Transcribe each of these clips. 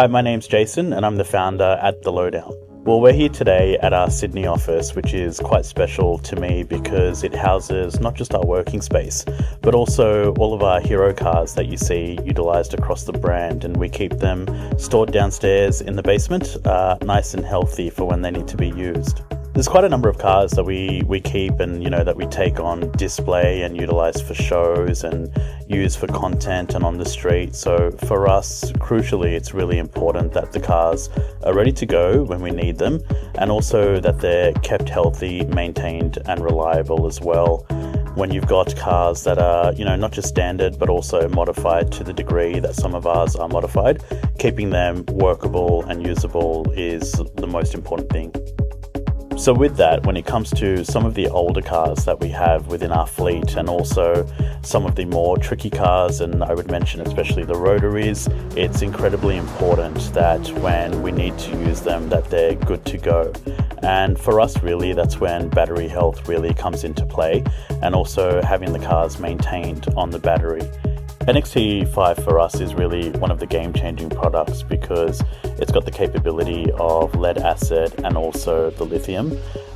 Hi, my name's Jason and I'm the founder at the Lowdown. Well, we're here today at our Sydney office, which is quite special to me because it houses not just our working space, but also all of our hero cars that you see utilised across the brand, and we keep them stored downstairs in the basement, nice and healthy for when they need to be used. There's quite a number of cars that we keep and, that we take on display and utilize for shows and use for content and on the street. So for us, crucially, it's really important that the cars are ready to go when we need them, and also that they're kept healthy, maintained and reliable as well. When you've got cars that are, not just standard, but also modified to the degree that some of ours are modified, keeping them workable and usable is the most important thing. So with that, when it comes to some of the older cars that we have within our fleet, and also some of the more tricky cars, and I would mention especially the rotaries, it's incredibly important that when we need to use them, that they're good to go. And for us, really, that's when battery health really comes into play, and also having the cars maintained on the battery. NXT5 for us is really one of the game-changing products because it's got the capability of lead acid and also the lithium.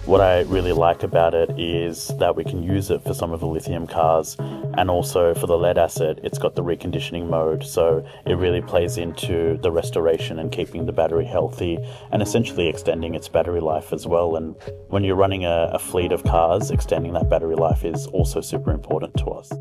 What I really like about it is that we can use it for some of the lithium cars, and also for the lead acid, it's got the reconditioning mode, so it really plays into the restoration and keeping the battery healthy and essentially extending its battery life as well. And when you're running a fleet of cars, extending that battery life is also super important to us.